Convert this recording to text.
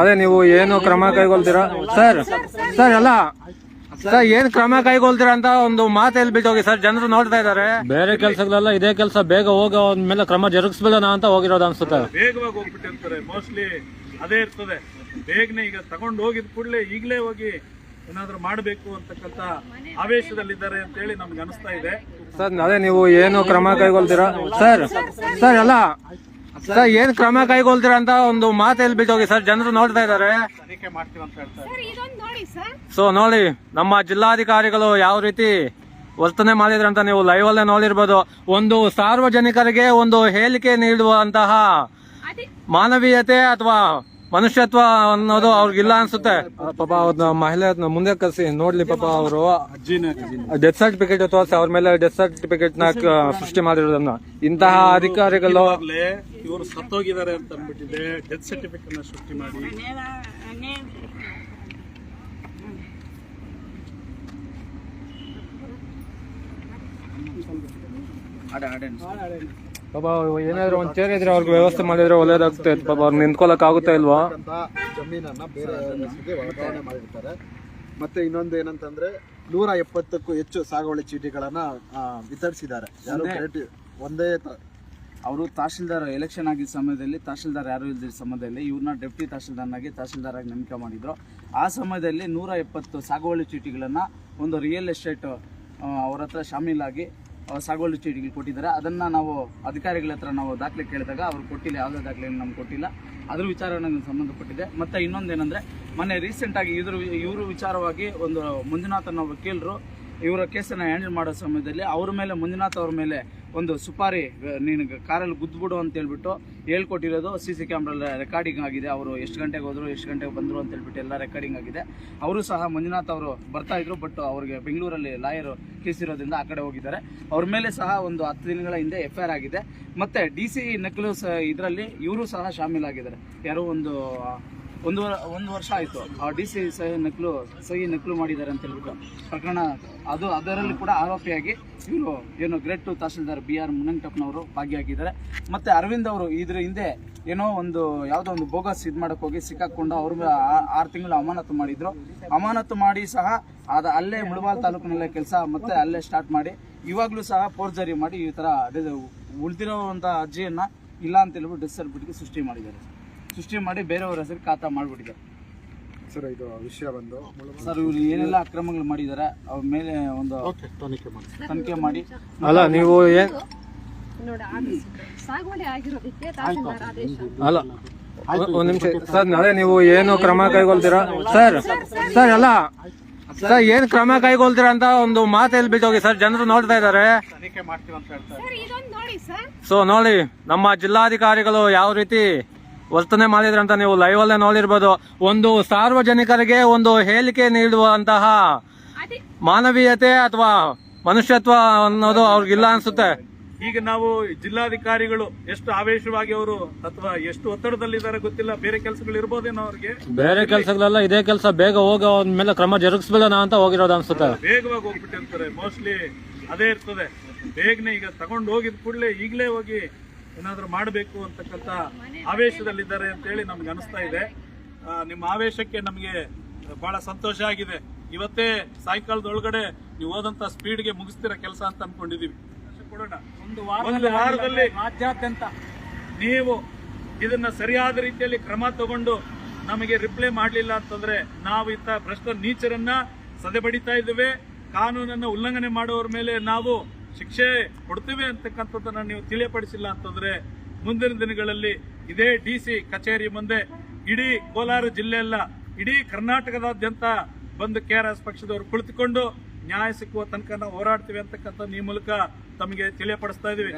ಅದೇ ನೀವು ಏನು ಕ್ರಮ ಕೈಗೊಳ್ತೀರಾ ಸರ್? ಸರ್ ಅಲ್ಲ ಸರ್, ಏನ್ ಕ್ರಮ ಕೈಗೊಳ್ತೀರಾ ಅಂತ ಒಂದು ಮಾತು ಹೇಳ್ಬಿಟ್ಟು ಹೋಗಿ ಸರ್. ಜನರು ನೋಡ್ತಾ ಇದಾರೆ. ಬೇರೆ ಕೆಲಸಗಳೆಲ್ಲ ಇದೇ ಕೆಲಸ, ಬೇಗ ಹೋಗೋ ಮೇಲೆ ಕ್ರಮ ಜರುಗಿಸ್ಬೇಡ ಅಂತ ಹೋಗಿರೋದು ಅನ್ಸುತ್ತೆ. ಬೇಗವಾಗಿ ಹೋಗ್ಬಿಟ್ಟಿರ್ತಾರೆ, ಮೋಸ್ಟ್ಲಿ ಅದೇ ಇರ್ತದೆ. ಬೇಗನೆ ಈಗ ತಗೊಂಡು ಹೋಗಿದ ಕೂಡಲೇ ಈಗಲೇ ಹೋಗಿ ಏನಾದ್ರು ಮಾಡಬೇಕು ಅಂತಕ್ಕಂತ ಆವೇಶದಲ್ಲಿದ್ದಾರೆ ಅಂತ ಹೇಳಿ ನಮ್ಗೆ ಅನಿಸ್ತಾ ಇದೆ ಸರ್. ಅದೇ ನೀವು ಏನು ಕ್ರಮ ಕೈಗೊಳ್ತೀರಾ ಸರ್? ಸರ್ ಅಲ್ಲ ಸರ್, ಏನ್ ಕ್ರಮ ಕೈಗೊಳ್ತೀರಾ ಅಂತ ಒಂದು ಮಾತು ಹೇಳ್ಬಿಟ್ಟು ಹೋಗಿ ಸರ್. ಜನರು ನೋಡ್ತಾ ಇದಾರೆ. ತನಿಖೆ ಮಾಡ್ತೀವಿ ಅಂತ ಹೇಳ್ತಾರೆ. ಸೊ ನೋಡಿ, ನಮ್ಮ ಜಿಲ್ಲಾಧಿಕಾರಿಗಳು ಯಾವ ರೀತಿ ವರ್ತನೆ ಮಾಡಿದ್ರು ಅಂತ ನೀವು ಲೈವ್ ಅಲ್ಲೇ ನೋಡಿರ್ಬೋದು. ಒಂದು ಸಾರ್ವಜನಿಕರಿಗೆ ಒಂದು ಹೇಳಿಕೆ ನೀಡುವಂತಹ ಮಾನವೀಯತೆ ಅಥವಾ ಮನುಷ್ಯತ್ವ ಅನ್ನೋದು ಅವ್ರಿಗಿಲ್ಲ ಅನ್ಸುತ್ತೆ. ಪಾಪ ಅವ್ರನ್ನ ಮಹಿಳೆ ಮುಂದೆ ಕರ್ಸಿ ನೋಡ್ಲಿ. ಪಾಪ ಅವರು ಡೆತ್ ಸರ್ಟಿಫಿಕೇಟ್ ತೋರಿಸಿ ಅವ್ರ ಮೇಲೆ ಡೆತ್ ಸರ್ಟಿಫಿಕೇಟ್ ನ ಸೃಷ್ಟಿ ಮಾಡಿರೋದನ್ನ ಇಂತಹ ಅಧಿಕಾರಿಗಳು ಇವರು ಸತ್ತೋಗಿದ್ದಾರೆ ಅಂತ ಅಂದ್ಬಿಟ್ಟಿದೆ. ಡೆತ್ ಸರ್ಟಿಫಿಕೇಟ್ ನ ಸೃಷ್ಟಿ ಮಾಡಿ ಪಾಪ ಏನಾದ್ರು ಒಂದ್ ಚೇರ್ ಇದ್ರೆ ಅವ್ರಿಗೆ ವ್ಯವಸ್ಥೆ ಮಾಡಿದ್ರೆ ಒಳ್ಳೇದಾಗುತ್ತೆ. ಪಾಪ ಅವ್ರು ನಿಂತ್ಕೊಳಕ್ ಆಗುತ್ತಾ ಇಲ್ವಾ? ಜಮೀನನ್ನ ಬೇರೆ ವರ್ಗಾವಣೆ ಮಾಡಿರ್ತಾರೆ. ಮತ್ತೆ ಇನ್ನೊಂದು ಏನಂತಂದ್ರೆ 170ಕ್ಕೂ ಹೆಚ್ಚು ಸಾಗುವಳಿ ಚೀಟಿಗಳನ್ನ ವಿತರಿಸಿದ್ದಾರೆ. ಯಾರು ಒಂದೇ ಅವರು ತಹಶೀಲ್ದಾರ್ ಎಲೆಕ್ಷನ್ ಆಗಿದ್ದ ಸಮಯದಲ್ಲಿ ತಹಶೀಲ್ದಾರ್ ಯಾರು ಇಲ್ದಿದ್ದ ಸಮಯದಲ್ಲಿ ಇವ್ರನ್ನ ಡೆಪ್ಟಿ ತಹಶೀಲ್ದಾರ್ ಆಗಿ ನೇಮಕ ಮಾಡಿದ್ರು. ಆ ಸಮಯದಲ್ಲಿ 170 ಸಾಗುವಳಿ ಚೀಟಿಗಳನ್ನ ಒಂದು ರಿಯಲ್ ಎಸ್ಟೇಟ್ ಅವ್ರ ಹತ್ರ ಶಾಮೀಲಾಗಿ ಸಾಗುವಳಿ ಚೀಟಿಗಳು ಕೊಟ್ಟಿದ್ದಾರೆ. ಅದನ್ನ ನಾವು ಅಧಿಕಾರಿಗಳ ಹತ್ರ ನಾವು ದಾಖಲೆ ಕೇಳಿದಾಗ ಅವ್ರು ಕೊಟ್ಟಿಲ್ಲ, ಯಾವುದೇ ದಾಖಲೆ ನಮ್ಗೆ ಕೊಟ್ಟಿಲ್ಲ. ಅದ್ರ ವಿಚಾರಕ್ಕೆ ಸಂಬಂಧಪಟ್ಟಿದೆ. ಮತ್ತೆ ಇನ್ನೊಂದೇನೆಂದ್ರೆ ಮೊನ್ನೆ ರೀಸೆಂಟ್ ಆಗಿ ಇವರು ವಿಚಾರವಾಗಿ ಒಂದು ಮಂಜುನಾಥ್ ಅನ್ನೋ ವಕೀಲರು ಇವರ ಕೇಸನ್ನು ಹ್ಯಾಂಡಲ್ ಮಾಡೋ ಸಮಯದಲ್ಲಿ ಅವ್ರ ಮೇಲೆ ಮಂಜುನಾಥ್ ಅವ್ರ ಮೇಲೆ ಒಂದು ಸುಪಾರಿ ನೀನು ಕಾರಲ್ಲಿ ಗುದ್ದುಬಿಡು ಅಂತ ಹೇಳ್ಬಿಟ್ಟು ಹೇಳ್ಕೊಟ್ಟಿರೋದು CC ಕ್ಯಾಮ್ರಲ್ಲಿ ರೆಕಾರ್ಡಿಂಗ್ ಆಗಿದೆ. ಅವರು ಎಷ್ಟು ಗಂಟೆಗೆ ಹೋದ್ರು, ಎಷ್ಟು ಗಂಟೆಗೆ ಬಂದರು ಅಂತ ಹೇಳ್ಬಿಟ್ಟು ಎಲ್ಲ ರೆಕಾರ್ಡಿಂಗ್ ಆಗಿದೆ. ಅವರು ಸಹ ಮಂಜುನಾಥ್ ಅವರು ಬರ್ತಾ ಇದ್ರು, ಬಟ್ ಅವ್ರಿಗೆ ಬೆಂಗಳೂರಲ್ಲಿ ಲಾಯರ್ ಕೇಸ್ ಇರೋದ್ರಿಂದ ಆ ಕಡೆ ಹೋಗಿದ್ದಾರೆ. ಅವ್ರ ಮೇಲೆ ಸಹ ಒಂದು 10 ದಿನಗಳ ಹಿಂದೆ FIR ಆಗಿದೆ. ಮತ್ತೆ DC ನಕಲು ಇದರಲ್ಲಿ ಇವರು ಸಹ ಶಾಮೀಲಾಗಿದ್ದಾರೆ. ಯಾರೋ ಒಂದು ವರ್ಷ ಆಯಿತು ಆ DC ಸಹಿ ನಕಲು ಮಾಡಿದ್ದಾರೆ ಅಂತ ಹೇಳ್ಬಿಟ್ಟು ಪ್ರಕರಣ ಅದರಲ್ಲಿ ಕೂಡ ಆರೋಪಿಯಾಗಿ ಇವರು ಏನು ಗ್ರೇಟ್ ತಹಶೀಲ್ದಾರ್ BR ಮುನಂಗಟಪ್ಪನವರು ಭಾಗಿಯಾಗಿದ್ದಾರೆ. ಮತ್ತೆ ಅರವಿಂದ್ ಅವರು ಇದ್ರ ಹಿಂದೆ ಏನೋ ಯಾವುದೋ ಒಂದು ಬೋಗಸ್ ಮಾಡಕ್ಕೆ ಹೋಗಿ ಸಿಕ್ಕಾಕೊಂಡು ಅವ್ರ 6 ತಿಂಗಳು ಅಮಾನತು ಮಾಡಿದ್ರು. ಅಮಾನತು ಮಾಡಿ ಸಹ ಅಲ್ಲೇ ಮುಳಬಾಲ್ ತಾಲೂಕಿನಲ್ಲೇ ಕೆಲಸ ಮತ್ತೆ ಅಲ್ಲೇ ಸ್ಟಾರ್ಟ್ ಮಾಡಿ ಇವಾಗಲೂ ಸಹ ಫೋರ್ಜರಿ ಮಾಡಿ ಈ ಥರ ಉಳಿದಿರೋವಂಥ ಅರ್ಜಿಯನ್ನು ಇಲ್ಲ ಅಂತ ಹೇಳ್ಬಿಟ್ಟು ಡೆತ್ ಸರ್ಟಿಫಿಕೇಟ್ ಸೃಷ್ಟಿ ಮಾಡಿ ಬೇರೆಯವ್ರ ಹೆಸರು ಖಾತಾ ಮಾಡಿಬಿಟ್ಟಿದ್ದಾರೆ. ಸರ್ ಇದು ವಿಷಯ ಬಂದು ಸರ್ ಇವ್ರು ಏನೆಲ್ಲ ಅಕ್ರಮಗಳು ಮಾಡಿದ್ದಾರೆ ಅವ್ರ ಮೇಲೆ ಒಂದು ತನಿಖೆ ಮಾಡಿ. ಅಲ್ಲ ನೀವು ಅಲ್ಲ ಒಂದ್ ನಿಮಿಷ ಸರ್. ಅದೇ ನೀವು ಏನು ಕ್ರಮ ಕೈಗೊಳ್ತೀರಾ ಸರ್? ಸರ್ ಅಲ್ಲ ಸರ್, ಏನ್ ಕ್ರಮ ಕೈಗೊಳ್ತೀರಾ ಅಂತ ಒಂದು ಮಾತು ಹೇಳ್ಬಿಟ್ಟು ಹೋಗಿ ಸರ್. ಜನರು ನೋಡ್ತಾ ಇದಾರೆ. ತನಿಖೆ ಮಾಡ್ತೀವಿ ಅಂತ ಹೇಳ್ತಾರೆ. ಸೊ ನೋಡಿ, ನಮ್ಮ ಜಿಲ್ಲಾಧಿಕಾರಿಗಳು ಯಾವ ರೀತಿ ವರ್ತನೆ ಮಾಡಿದ್ರು ಅಂತ ನೀವು ಲೈವ್ ಅಲ್ಲೇ ನೋಡಿರ್ಬೋದು. ಒಂದು ಸಾರ್ವಜನಿಕರಿಗೆ ಒಂದು ಹೇಳಿಕೆ ನೀಡುವಂತಹ ಮಾನವೀಯತೆ ಅಥವಾ ಮನುಷ್ಯತ್ವ ಅನ್ನೋದು ಅವ್ರಿಗಿಲ್ಲ ಅನ್ಸುತ್ತೆ. ಈಗ ನಾವು ಜಿಲ್ಲಾಧಿಕಾರಿಗಳು ಎಷ್ಟು ಆವೇಶವಾಗಿ ಅವರು ಅಥವಾ ಎಷ್ಟು ಒತ್ತಡದಲ್ಲಿದ್ದಾರೆ ಗೊತ್ತಿಲ್ಲ. ಬೇರೆ ಕೆಲಸಗಳು ಇರ್ಬೋದೇನೋ ಅವ್ರಿಗೆ. ಬೇರೆ ಕೆಲಸಗಳೆಲ್ಲ ಇದೇ ಕೆಲಸ, ಬೇಗ ಹೋಗೋ ಮೇಲೆ ಕ್ರಮ ಜರುಗಿಸ್ಬೇಡ ಅಂತ ಹೋಗಿರೋದು ಅನ್ಸುತ್ತೆ. ಬೇಗವಾಗಿ ಹೋಗ್ಬಿಟ್ಟಿರ್ತಾರೆ, ಮೋಸ್ಟ್ಲಿ ಅದೇ ಇರ್ತದೆ. ಬೇಗನೆ ಈಗ ತಗೊಂಡು ಹೋಗಿದ ಕೂಡಲೇ ಈಗಲೇ ಹೋಗಿ ಏನಾದ್ರು ಮಾಡಬೇಕು ಅಂತಕ್ಕಂತ ಆವೇಶದಲ್ಲಿದ್ದಾರೆ ಅಂತ ಹೇಳಿ ನಮ್ಗೆ ಅನಿಸ್ತಾ ಇದೆ. ನಿಮ್ಮ ಆವೇಶಕ್ಕೆ ನಮಗೆ ಬಹಳ ಸಂತೋಷ ಆಗಿದೆ. ಇವತ್ತೇ ಸಾಯಂಕಾಲದೊಳಗಡೆ ನೀವು ಹೋದಂತ ಸ್ಪೀಡ್ಗೆ ಮುಗಿಸ್ತಿರೋ ಕೆಲಸ ಅಂತ ಅನ್ಕೊಂಡಿದೀವಿ. ಕೊಡೋಣ ಒಂದು ವಾರದಲ್ಲಿ ರಾಜ್ಯಾದ್ಯಂತ ನೀವು ಇದನ್ನ ಸರಿಯಾದ ರೀತಿಯಲ್ಲಿ ಕ್ರಮ ತಗೊಂಡು ನಮಗೆ ರಿಪ್ಲೈ ಮಾಡಲಿಲ್ಲ ಅಂತಂದ್ರೆ ನಾವು ಇಂಥ ಭ್ರಷ್ಟ ನೀಚರನ್ನ ಸದೆಬಡಿತಾ ಇದ್ದೇವೆ. ಕಾನೂನನ್ನ ಉಲ್ಲಂಘನೆ ಮಾಡುವವರ ಮೇಲೆ ನಾವು ಶಿಕ್ಷೆ ಕೊಡ್ತೀವಿ ಅಂತಕ್ಕಂಥದ್ದನ್ನ ನೀವು ತಿಳಿಯಪಡಿಸಿಲ್ಲ ಅಂತಂದ್ರೆ ಮುಂದಿನ ದಿನಗಳಲ್ಲಿ ಇದೇ DC ಕಚೇರಿ ಮುಂದೆ ಇಡೀ ಕೋಲಾರ ಜಿಲ್ಲೆ ಅಲ್ಲ, ಇಡೀ ಕರ್ನಾಟಕದಾದ್ಯಂತ ಬಂದು KRS ಪಕ್ಷದವರು ಕುಳಿತುಕೊಂಡು ನ್ಯಾಯ ಸಿಕ್ಕುವ ತನಕ ನಾವು ಹೋರಾಡ್ತೀವಿ ಅಂತಕ್ಕಂಥ ಈ ಮೂಲಕ ತಮಗೆ ತಿಳಿಯಪಡಿಸ್ತಾ ಇದೀವಿ.